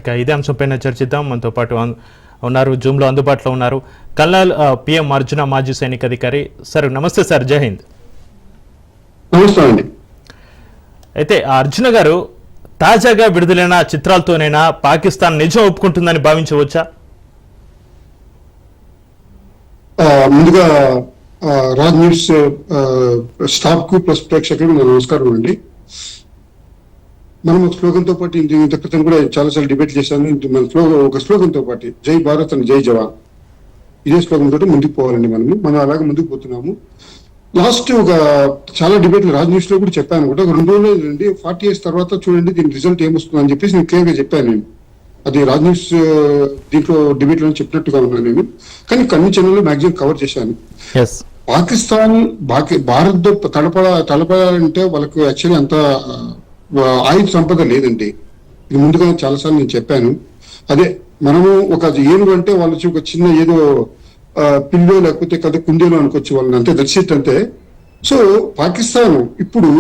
ఇక ఇదే అంశంపైన చర్చిద్దాం. మనతో పాటు ఉన్నారు, జూమ్లో అందుబాటులో ఉన్నారు కల్నల్ పిఎం అర్జున, మాజీ సైనిక అధికారి. సార్ నమస్తే సార్, జై హింద్. నమస్తే అండి. అయితే అర్జున గారు, తాజాగా విడుదలైన చిత్రాలతోనైనా పాకిస్తాన్ నిజం ఒప్పుకుంటుందని భావించవచ్చా? ముందుగా రాజ్ న్యూస్ స్టాఫ్ కు ప్లస్ ప్రేక్షకులకు నమస్కారం అండి. మనం శ్లోకంతో పాటు ఇంత క్రితం కూడా చాలాసార్లు డిబేట్ చేశాను. మన ఒక శ్లోకంతో పాటు జై భారత్ అండ్ జై జవాన్, ఇదే శ్లోకంతో ముందుకు పోవాలండి. మనం అలాగే ముందుకు పోతున్నాము. లాస్ట్ ఒక చాలా డిబేట్లు రాజ్ న్యూస్ లో కూడా చెప్పాను కూడా, 2 రోజులు అండి 40 years తర్వాత చూడండి దీని రిజల్ట్ ఏమొస్తుంది అని చెప్పేసి నేను క్లియర్ గా చెప్పాను. నేను అది రాజ్ న్యూస్ దీంట్లో డిబేట్ లో చెప్పినట్టుగా ఉన్నాను నేను, కానీ కొన్ని ఛానల్లో మాక్సిమం కవర్ చేశాను. పాకిస్తాన్ భారత్ తలపడాలంటే వాళ్ళకు యాక్చువల్లీ అంత ఆయుధ సంపద లేదండి. ఇది ముందుగా చాలాసార్లు నేను చెప్పాను. అదే మనము ఒక ఏనుగు అంటే వాళ్ళు ఒక చిన్న ఏదో పిల్లో లేకపోతే కథ కుందేలో అనుకోవచ్చు వాళ్ళని, అంతే దర్శిట్ అంతే. సో పాకిస్తాన్ ఇప్పుడు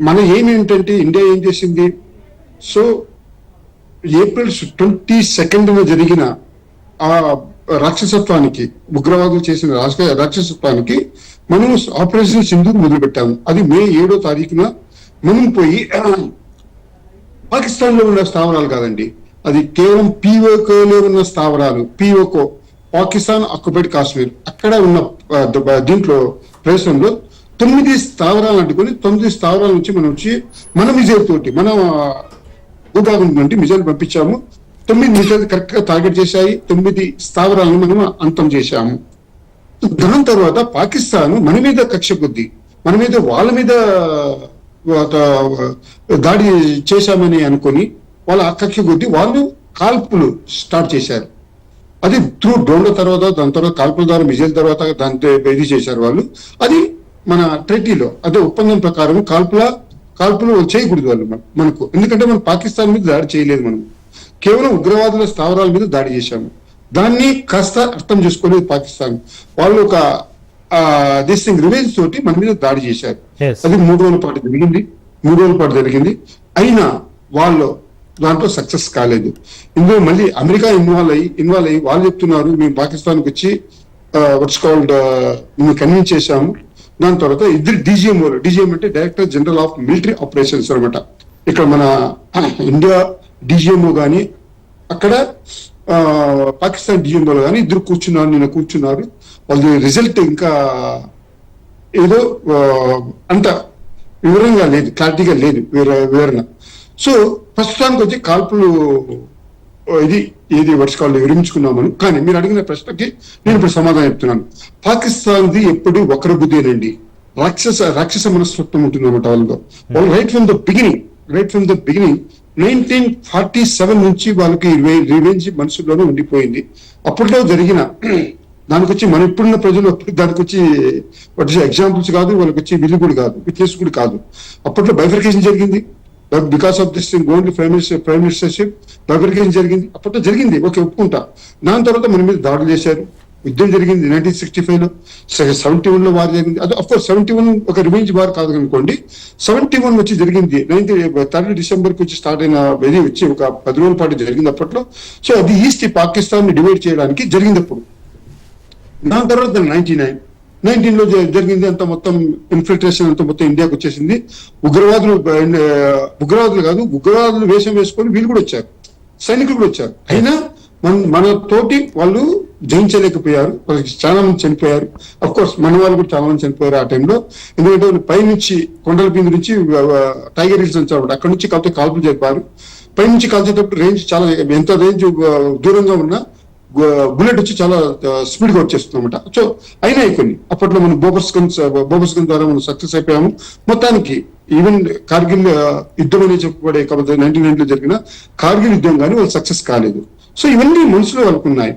మన ఏమి ఏంటంటే ఇండియా ఏం చేసింది, సో April 22న జరిగిన ఆ రాక్షసత్వానికి, ఉగ్రవాదులు చేసిన రాక్షసత్వానికి మనం ఆపరేషన్ సింధూర్ మొదలు పెట్టాము. అది May 7వ తారీఖున మనం పోయి పాకిస్తాన్ లో ఉన్న స్థావరాలు కాదండి, అది కేవలం POKలో ఉన్న స్థావరాలు. POK పాకిస్తాన్ ఆక్యుపైడ్ కాశ్మీర్, అక్కడ ఉన్న దీంట్లో ప్రదేశంలో 9 స్థావరాలు అంటుకొని 9 స్థావరాల నుంచి మన మిజైల్ తోటి మన భూభాగం నుండి మిజైల్ పంపించాము. 9 మిజైల్ కరెక్ట్ గా టార్గెట్ చేశాయి. 9 స్థావరాలను మనం అంతం చేశాము. దాని తర్వాత పాకిస్తాన్ మన మీద కక్ష కొద్ది, మన మీద వాళ్ళ మీద దాడి చేశామని అనుకొని వాళ్ళ కక్ష కొద్ది వాళ్ళు కాల్పులు స్టార్ట్ చేశారు. అది త్రూ డ్రోన్ల తర్వాత, దాని తర్వాత కాల్పుల ద్వారా, మిజైల్ తర్వాత దాంతో ఇది చేశారు వాళ్ళు. అది మన ట్రెటీలో అదే ఒప్పందం ప్రకారం కాల్పులు చేయకూడదు వాళ్ళు మనకు, ఎందుకంటే మనం పాకిస్తాన్ మీద దాడి చేయలేదు. మనం కేవలం ఉగ్రవాదుల స్థావరాల మీద దాడి చేశాము. దాన్ని కాస్త అర్థం చేసుకోలేదు పాకిస్తాన్. వాళ్ళు ఒక రివెంజ్ తోటి మన మీద దాడి చేశారు. అది 3 రోజుల పాటు జరిగింది. అయినా వాళ్ళు దాంట్లో సక్సెస్ కాలేదు. ఇందులో మళ్ళీ అమెరికా ఇన్వాల్వ్ అయ్యి వాళ్ళు చెప్తున్నారు మేము పాకిస్తాన్కి వచ్చి మేము కన్విన్స్ చేశాము. దాని తర్వాత ఇద్దరు DGM అంటే director general of military operations అనమాట. ఇక్కడ మన ఇండియా DGMO కానీ అక్కడ పాకిస్తాన్ DGMO కానీ ఇద్దరు కూర్చున్నారు. వాళ్ళ రిజల్ట్ ఇంకా ఏదో అంత వివరంగా లేదు, క్లారిటీగా లేదు వివరణ. సో ప్రస్తుతానికి వచ్చి కాల్పులు ఏది వర్షకాలు విరమించుకున్నామని. కానీ మీరు అడిగిన ప్రశ్నకి నేను ఇప్పుడు సమాధానం చెప్తున్నాను. పాకిస్తాన్ది ఎప్పుడు వక్ర బుద్ధేనండి, రాక్షస మనస్తత్వం ఉంటుంది అన్నమాట వాళ్ళలో. వాళ్ళు రైట్ ఫ్రమ్ ద బిగినింగ్ 1947 నుంచి వాళ్ళకి రివెంజ్ మనసులోనే ఉండిపోయింది. అప్పట్లో జరిగిన దానికి వచ్చి మన ఇప్పుడున్న ప్రజలు దానికి వచ్చి ఎగ్జాంపుల్స్ కాదు, వాళ్ళకి వచ్చి విల్లు కూడా కాదు, విట్నెస్ కూడా కాదు. అప్పట్లో బైఫర్కేషన్ జరిగింది. Because of this thing only prime ministership bifurcation జరిగింది. అప్పట్లో జరిగింది, ఓకే ఒప్పుకుంటా. దాని తర్వాత మన మీద దాడులు చేశారు, యుద్ధం జరిగింది 1965లో. 71లో వార్ జరిగింది. అది అఫ్కోర్స్ 71 ఒక రివెంజ్ వార్ కాదు అనుకోండి. 71 వచ్చి జరిగింది 3 డిసెంబర్కి వచ్చి స్టార్ట్ అయిన ఇది వచ్చి ఒక 10 రోజుల పాటు జరిగింది అప్పట్లో. సో అది ఈస్ట్ పాకిస్తాన్ ని డివైడ్ చేయడానికి జరిగింది అప్పుడు. దాని తర్వాత 1919లో జరిగింది. అంత మొత్తం ఇన్ఫిల్ట్రేషన్ అంతా మొత్తం ఇండియాకి వచ్చేసింది. ఉగ్రవాదులు కాదు, ఉగ్రవాదులు వేషం వేసుకొని వీళ్ళు కూడా వచ్చారు, సైనికులు కూడా వచ్చారు. అయినా మన తోటి వాళ్ళు జయించలేకపోయారు. వాళ్ళకి చాలా మంది చనిపోయారు. అఫ్ కోర్స్ మన వాళ్ళు కూడా చాలా మంది చనిపోయారు ఆ టైంలో. ఎందుకంటే వాళ్ళు పైనుంచి కొండల మీద నుంచి టైగర్ హిల్స్ వచ్చారు, అక్కడ నుంచి కాల్పులు జరిపారు. పైనుంచి కాల్చేటప్పుడు రేంజ్ చాలా, ఎంత రేంజ్ దూరంగా ఉన్నా బుల్లెట్ వచ్చి చాలా స్పీడ్ గా వచ్చేస్తుంది అనమాట. సో అయినాయి కొన్ని. అప్పట్లో మనం బోబర్స్ గన్ ద్వారా మనం సక్సెస్ అయిపోయాము. మొత్తానికి ఈవెన్ కార్గిల్ యుద్ధం అనేది చెప్పబడే 1999లో జరిగిన కార్గిల్ యుద్ధం కానీ వాళ్ళు సక్సెస్ కాలేదు. సో ఇవన్నీ మనసులో వాళ్ళకు ఉన్నాయి.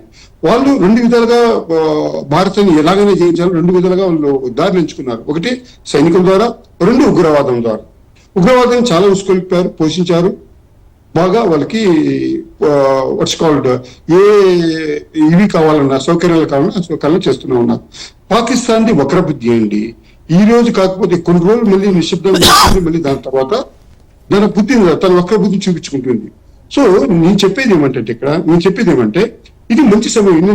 వాళ్ళు 2 విధాలుగా భారతాన్ని ఎలాగైనా జయించాలి, 2 విధాలుగా వాళ్ళు దారి ఎంచుకున్నారు. ఒకటి సైనికుల ద్వారా, 2 ఉగ్రవాదం ద్వారా. ఉగ్రవాదం చాలా ఉసుకొల్పారు, పోషించారు. బాగా వాళ్ళకి ఇవి కావాలన్నా, సౌకర్యాలు కావాలన్నా సౌకర్యాలు చేస్తూనే ఉన్నారు. పాకిస్తాన్ది వక్రబుద్ధి అండి. ఈ రోజు కాకపోతే కొన్ని రోజులు మళ్ళీ నిశ్శబ్దంగా మళ్ళీ దాని తర్వాత దాని బుద్ధి తన వక్ర బుద్ధి చూపించుకుంటుంది. సో నేను చెప్పేది ఏమంటే ఇది మంచి సమయం. నిన్న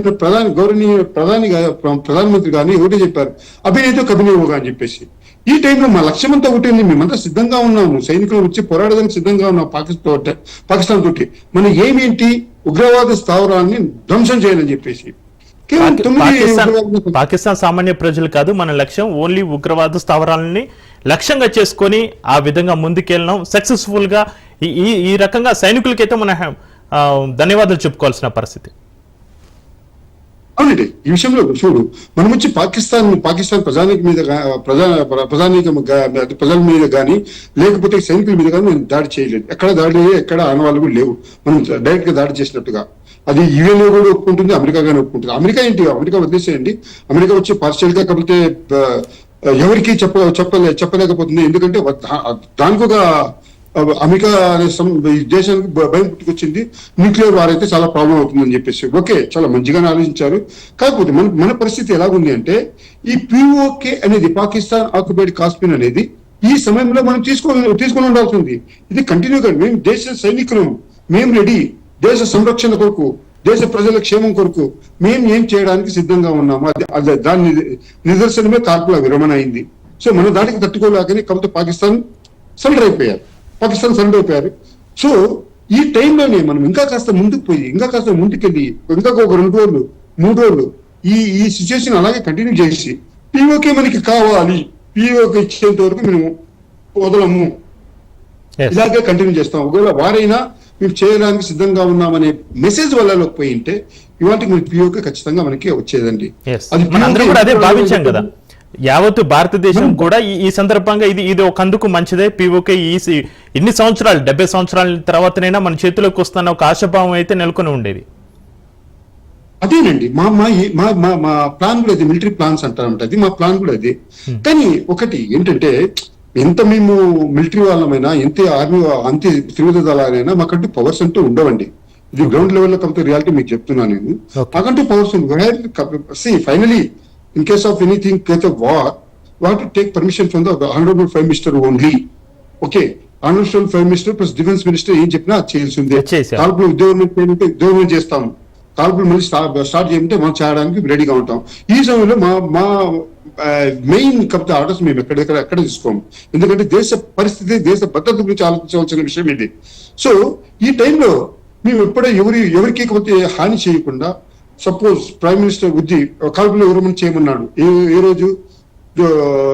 ప్రధానమంత్రి గాని ఒకటే చెప్పారు, అభినయతో కభినయవుగా అని చెప్పేసి. ఈ టైంలో మా లక్ష్యం అంతా ఒకటి, మేమంతా సిద్ధంగా ఉన్నాము, సైనికులు వచ్చి పోరాడడానికి సిద్ధంగా ఉన్నాం పాకిస్తాన్ తోటి. మన ఏమేంటి, ఉగ్రవాద స్థావరాన్ని ధ్వంసం చేయాలని చెప్పేసి. కేవలం 9 పాకిస్తాన్ సామాన్య ప్రజలు కాదు మన లక్ష్యం, ఓన్లీ ఉగ్రవాద స్థావరాలని లక్ష్యంగా చేసుకొని ఆ విధంగా ముందుకెళ్ళడం సక్సెస్ఫుల్ గా ఈ రకంగా సైనికులకైతే మన ధన్యవాదాలు చెప్పుకోవాల్సిన పరిస్థితి. అవునండి, ఈ విషయంలో చూడు, మనం వచ్చి పాకిస్తాన్ ప్రజల మీద కానీ లేకపోతే సైనికుల మీద కానీ మనం దాడి చేయలేదు. ఎక్కడ ఆనవాళ్ళు కూడా లేవు. మనం డైరెక్ట్ గా దాడి చేసినట్టుగా అది యుఎన్ కూడా ఒప్పుకుంటుంది, అమెరికా గానీ ఒప్పుకుంటుంది. అమెరికా వదిలేసేయండి, అమెరికా వచ్చి పార్షియల్ గా కాకపోతే ఎవరికి చెప్పలేకపోతుంది. ఎందుకంటే దానికి ఒక అమెరికా అనే దేశానికి భయం పుట్టుకొచ్చింది, న్యూక్లియర్ వార్ అయితే చాలా ప్రాబ్లం అవుతుందని చెప్పేసి. ఓకే, చాలా మంచిగానే ఆలోచించారు. కాకపోతే మన పరిస్థితి ఎలాగుంది అంటే, ఈ పిఓకే అనేది పాకిస్తాన్ ఆక్యుపైడ్ కాశ్మీర్ అనేది ఈ సమయంలో మనం తీసుకొని ఉండాల్సి ఉంది. ఇది కంటిన్యూగా మేము దేశ సైనికులం, మేము రెడీ, దేశ సంరక్షణ కొరకు, దేశ ప్రజల క్షేమం కొరకు మేము ఏం చేయడానికి సిద్ధంగా ఉన్నాము. దాని నిదర్శనమే కాల్పుల విరమణ అయింది. సో మన దానికి తట్టుకోలేకని కాకపోతే పాకిస్తాన్ సరెండర్ అయిపోయారు. సో ఈ టైంలోనే మనం ఇంకా కాస్త ముందుకెళ్ళి ఇంకా ఒక 2 రోజులు 3 రోజులు ఈ సిచ్యువేషన్ అలాగే కంటిన్యూ చేసి పిఓకే మనకి కావాలి, పిఓకే ఇచ్చేంత వరకు మేము వదలము, ఇలాగే కంటిన్యూ చేస్తాం. ఒకవేళ వారైనా మేము చేయడానికి సిద్ధంగా ఉన్నామనే మెసేజ్ వల్ల పోయింటే ఇవాటికి మనకి పిఓకే ఖచ్చితంగా మనకి వచ్చేదండి. మనందరం కూడా అదే భావించాం కదా, యావత్తు భారతదేశం కూడా ఈ సందర్భంగా ఇది ఒక అందుకు మంచిదే. పిఓకే ఇన్ని సంవత్సరాలు 70 సంవత్సరాల తర్వాతనైనా మన చేతిలోకి వస్తున్న ఒక ఆశాభావం అయితే నెలకొని ఉండేది. అదేనండి మా ప్లాన్ కూడా అది, మిలిటరీ ప్లాన్స్ అంటారంటే మా ప్లాన్ కూడా అది. కానీ ఒకటి ఏంటంటే, ఎంత మేము మిలిటరీ వాళ్ళమైనా, ఎంత ఆర్మీ అంతే త్రివిధ దళాలైనా మాకంటూ పవర్స్ అంటూ ఉండవండి. ఇది గ్రౌండ్ లెవెల్లో కాబట్టి రియాలిటీ మీకు చెప్తున్నాను నేను. మాకంటూ powers finally in case of anything war what to take permission from the honourable prime minister only. Okay, honourable prime minister plus defence minister ఏం చెప్పినా చేయాల్సిందే. కాల్పులు ఉద్యోగం చేస్తాము, కాల్పులు మళ్ళీ స్టార్ట్ చేయమంటే మనం చేయడానికి రెడీగా ఉంటాం. ఈ సమయంలో మా మెయిన్ కవిత ఆర్డర్స్ మేము ఎక్కడ తీసుకోము. ఎందుకంటే దేశ పరిస్థితి, దేశ భద్రత గురించి ఆలోచించవలసిన విషయం ఇది. సో ఈ టైంలో మేము ఎప్పుడో ఎవరికి కాకపోతే హాని చేయకుండా, సపోజ్ ప్రైమ్ మినిస్టర్ కాల్పులు విరమణ చేయమన్నాడు. ఏ రోజు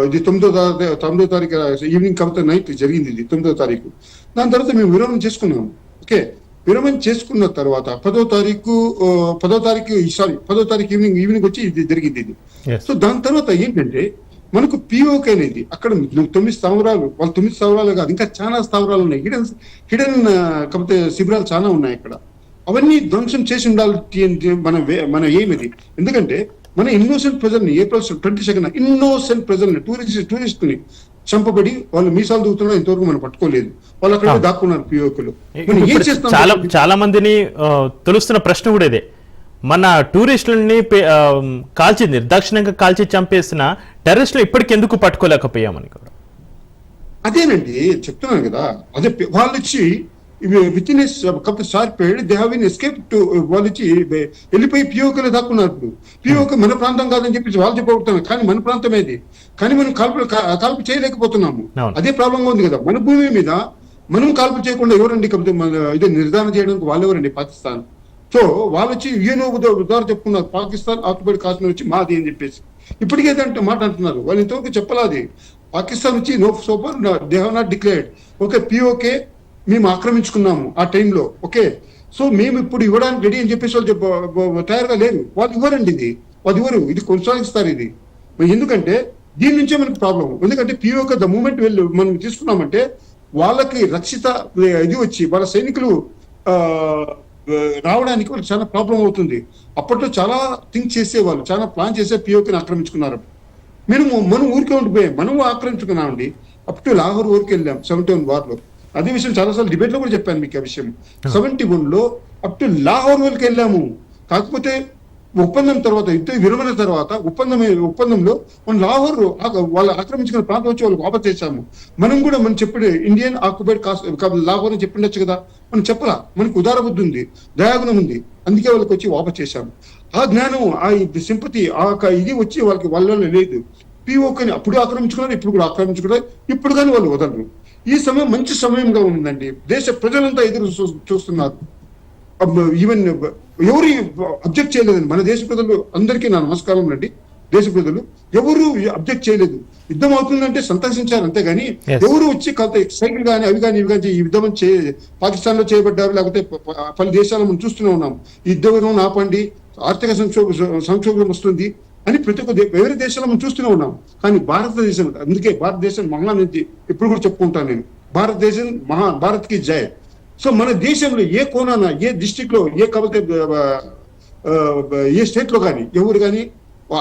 ఇది 9వ తారీఖు ఈవినింగ్ కవిత నైట్ జరిగింది, ఇది 9వ తారీఖు. దాని తర్వాత మేము విరమణ చేసుకున్నాము. ఓకే, విరమణ చేసుకున్న తర్వాత 10వ తారీఖు ఈవినింగ్ వచ్చి ఇది జరిగింది ఇది. సో దాని తర్వాత ఏంటంటే మనకు పిఓకే అనేది అక్కడ 9 స్థావరాలు, వాళ్ళు 9 స్థావరాలు కాదు, ఇంకా చాలా స్థావరాలు ఉన్నాయి, హిడెన్ కాకపోతే శిబిరాలు చాలా ఉన్నాయి అక్కడ. అవన్నీ ధ్వంసం చేసి ఉండాలి మన ఎయిమ్ ఇది. ఎందుకంటే మన ఇన్నోసెంట్ ప్రజల్ని ఏప్రిల్ 22 ఇన్నోసెంట్ ప్రజల్ని టూరిస్ట్ ని చంపబడి వాళ్ళు మీసాలు దూకుతున్నా ఇంతవరకు మనం పట్టుకోలేదు. వాళ్ళు అక్కడ దాక్కున్నారు పిఓకేలు. చాలా మందిని తెలుస్తున్న ప్రశ్న కూడా ఇదే, మన టూరిస్టులని కాల్చి నిర్దాక్షిణ్యంగా కాల్చి చంపేసిన టెర్రరిస్టులు ఇప్పటికి ఎందుకు పట్టుకోలేకపోయామని కూడా. అదేనండి చెప్తున్నాను కదా, అదే వాళ్ళు వచ్చి within short period they have been escape to, వాళ్ళు వచ్చి వెళ్ళిపోయి పిఓకేలో దాక్కున్నారు. ఇప్పుడు పిఓకే మన ప్రాంతం కాదని చెప్పేసి వాళ్ళు చెప్పబడుతున్నారు, కానీ మన ప్రాంతం ఏది, కానీ మనం కాల్పు చేయలేకపోతున్నాము. అదే ప్రాబ్లంగా ఉంది కదా. మన భూమి మీద మనం కాల్పు చేయకుండా ఎవరండి ఇదే నిర్ధారణ చేయడానికి వాళ్ళు ఎవరండి? పాకిస్తాన్. సో వాళ్ళు వచ్చి యూఎన్ఓ ద్వారా చెప్పుకున్నారు పాకిస్తాన్ ఆక్యుపైడ్ కాశ్మీర్ వచ్చి మాది అని చెప్పేసి. ఇప్పటికేదంటే మాట అంటున్నారు, వాళ్ళు ఇంతవరకు చెప్పలాది. పాకిస్తాన్ వచ్చి no so far they have not declared. Okay, PoK మేము ఆక్రమించుకున్నాము ఆ టైంలో. ఓకే, సో మేము ఇప్పుడు ఇవ్వడానికి రెడీ అని చెప్పేసి వాళ్ళు తయారుగా లేరు. వాళ్ళు ఇవ్వరండి, ఇది కొనసాగిస్తారు ఇది. ఎందుకంటే దీని నుంచే మనకు ప్రాబ్లం. ఎందుకంటే పిఓకే ద మూమెంట్ మనం తీసుకున్నామంటే వాళ్ళకి రక్షిత ఇది వచ్చి వాళ్ళ సైనికులు రావడానికి వాళ్ళకి చాలా ప్రాబ్లం అవుతుంది. అప్పట్లో చాలా థింక్ చేసేవాళ్ళు, చాలా ప్లాన్ చేసే పిఓకేని ఆక్రమించుకున్నారు. మనం ఊరికే ఉండిపోయాం, మనం ఆక్రమించుకున్నామండి. అప్ టు లాహోర్ వరకు వెళ్ళాం 71 వార్లో. అదే విషయం చాలాసార్లు డిబేట్ లో కూడా చెప్పాను మీకు ఆ విషయం. 71లో అప్ టు లాహోర్ వరకు వెళ్ళాము. కాకపోతే ఒప్పందం తర్వాత యుద్ధ విరమణ తర్వాత ఒప్పందంలో మన లాహోర్ వాళ్ళు ఆక్రమించుకున్న ప్రాంతం వచ్చి వాళ్ళకి వాపస్ చేశాము. మనం కూడా మనం చెప్పే ఇండియన్ ఆక్యుపైడ్ లాహోర్ అని చెప్పిండొచ్చు కదా, మనం చెప్పలా. మనకు ఉదార బుద్ధి ఉంది, దయాగుణం ఉంది, అందుకే వాళ్ళకి వచ్చి వాపస్ చేశాము. ఆ జ్ఞానం, ఆ సింపతి, ఇది వచ్చి వాళ్ళ లేదు. పిఓకేని అప్పుడు ఆక్రమించుకున్నారు, ఇప్పుడు కూడా ఆక్రమించుకున్నారు, ఇప్పుడు కానీ వాళ్ళు వదలరు. ఈ సమయం మంచి సమయంగా ఉందండి. దేశ ప్రజలంతా ఎదురు చూస్తున్నారు. ఈవెన్ ఎవరు అబ్జెక్ట్ చేయలేదండి. మన దేశ ప్రజలు అందరికీ నా నమస్కారం అండి. దేశ ప్రజలు ఎవరు అబ్జెక్ట్ చేయలేదు. యుద్ధం అవుతుందంటే సంతోషించారు అంతేగాని ఎవరు వచ్చి సైకిల్ కానీ అవి కానీ ఇవి కానీ ఈ యుద్ధం పాకిస్తాన్ లో చేయబడ్డారు, లేకపోతే పలు దేశాలు మనం చూస్తూనే ఉన్నాం. ఈ యుద్ధం ఆపండి, ఆర్థిక సంక్షోభం వస్తుంది అని ప్రతి ఒక్క వేరే దేశాల్లో మనం చూస్తూనే ఉన్నాం. కానీ భారతదేశం, అందుకే భారతదేశం మహా నుంచి ఎప్పుడు కూడా చెప్పుకుంటాను నేను, భారతదేశం భారత్ కి జయ. సో మన దేశంలో ఏ కోణాన, ఏ డిస్ట్రిక్ట్ లో, ఏ స్టేట్ లో కానీ ఎవరు కానీ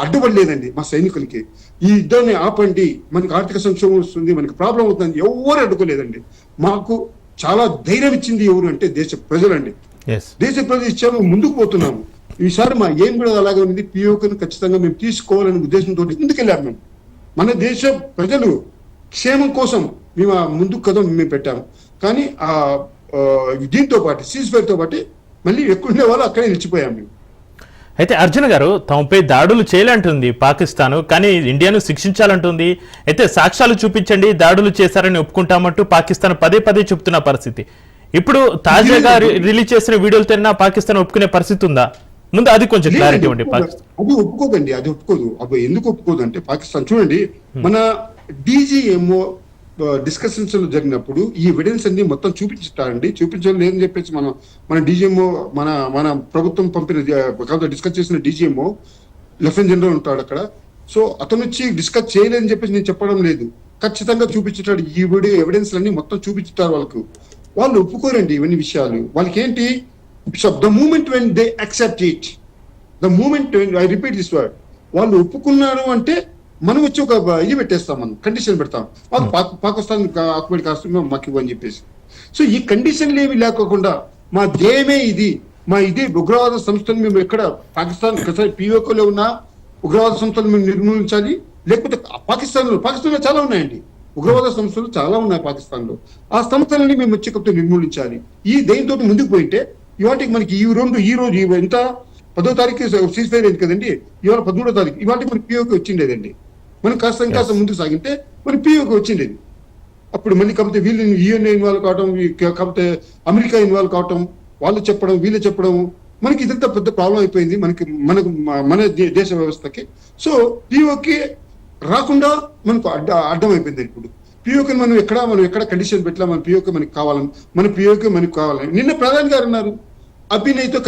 అడ్డుపడలేదండి మా సైనికులకి. ఈ యుద్ధాన్ని ఆపండి, మనకి ఆర్థిక సంక్షోభం వస్తుంది, మనకి ప్రాబ్లం అవుతుంది, ఎవరు అడ్డుకోలేదండి. మాకు చాలా ధైర్యం ఇచ్చింది ఎవరు అంటే దేశ ప్రజలండి. దేశ ప్రజలు ఇచ్చాము, ముందుకు పోతున్నాము. ఈసారి మా ఏం కూడా అలాగే ఉంది. పిఓకేని ఖచ్చితంగా మేము తీసుకోవాలనే ఉద్దేశంతో ముందుకెళ్ళాము. మేము మన దేశ ప్రజలు క్షేమం కోసం మేము ఆ ముందుకు కథ మేము పెట్టాము. కానీ దీంతో పాటు సీజ్-ఫైర్ తో పాటు మళ్ళీ ఎక్కువ వాళ్ళు అక్కడే నిలిచిపోయాము మేము. అయితే అర్జున్ గారు, తమపై దాడులు చేయాలంటుంది పాకిస్తాన్, కానీ ఇండియాను శిక్షించాలంటుంది. అయితే సాక్ష్యాలు చూపించండి, దాడులు చేశారని ఒప్పుకుంటామంటూ పాకిస్తాన్ పదే పదే చెప్తున్న పరిస్థితి. ఇప్పుడు తాజాగా రిలీజ్ చేసిన వీడియోలతో పాకిస్తాన్ ఒప్పుకునే పరిస్థితి ఉందా? ముందు అది కొంచెం క్లారిటీ ఇవ్వండి. అది ఒప్పుకోదండి, అది ఒప్పుకోదు. అప్పుడు ఎందుకు ఒప్పుకోదు అంటే పాకిస్తాన్ చూడండి, మన డీజీఎంఓ డిస్కషన్స్ జరిగినప్పుడు ఈ ఎవిడెన్స్ అన్ని మొత్తం చూపించాలండి. చూపించాలి లేదని చెప్పేసి మన డీజీఎంఓ మన ప్రభుత్వం పంపిన డిస్కస్ చేసిన డీజీఎంఓ లెఫ్టినెంట్ జనరల్ ఉంటాడు అక్కడ. సో అతను వచ్చి డిస్కస్ చేయలేదని చెప్పేసి నేను చెప్పడం లేదు, ఖచ్చితంగా చూపించుతాడు. ఈ వీడియో ఎవిడెన్స్ అన్ని మొత్తం చూపించుతారు వాళ్ళకు. వాళ్ళు ఒప్పుకోరండి ఇవన్నీ విషయాలు. వాళ్ళకి ఏంటి, the moment when they accept it, the moment I repeat this word, వాళ్ళు ఒప్పుకున్నారు అంటే మనం వచ్చి ఒక ఇది పెట్టేస్తాం, మనం కండిషన్ పెడతాం. పాకిస్తాన్ ఆక్యుపైడ్ కాస్త మాకు ఇవ్వని చెప్పేసి. సో ఈ కండిషన్లు ఏమి లేకోకుండా మా ధ్యేయమే ఇది, మా ఇది ఉగ్రవాద సంస్థలు మేము ఎక్కడ పాకిస్తాన్ పిఓకేలో ఉన్న ఉగ్రవాద సంస్థలు మేము నిర్మూలించాలి. లేకపోతే పాకిస్తాన్లో చాలా ఉన్నాయండి ఉగ్రవాద సంస్థలు, చాలా ఉన్నాయి పాకిస్తాన్లో. ఆ సంస్థలని మేము వచ్చి నిర్మూలించాలి. ఈ దేనితో ముందుకు పోయింటే ఇవాటికి మనకి ఈ రోజు ఎంత 10వ తారీఖు సీజ్-ఫైర్ అయింది కదండి, ఇవాళ 13వ తారీఖు, ఇవాళకి మనకి పిఓకే వచ్చిండేదండి. మనం కాస్త ముందుకు సాగింటే మనకి పిఓకే వచ్చిండేది. అప్పుడు మళ్ళీ కాకపోతే వీళ్ళు యుఎన్ఏ ఇన్వాల్వ్ కావడం, కాకపోతే అమెరికా ఇన్వాల్వ్ కావటం, వాళ్ళు చెప్పడం వీళ్ళు చెప్పడం, మనకి ఇదంతా పెద్ద ప్రాబ్లం అయిపోయింది మన దేశ వ్యవస్థకి. సో పిఓకే రాకుండా మనకు అడ్డం అయిపోయింది. ఇప్పుడు పిఓకే మనం ఎక్కడ కండిషన్ పెట్టలా, మన పిఓకే మనకి కావాలని నిన్న ప్రధాని గారు అన్నారు, అభినయ్తో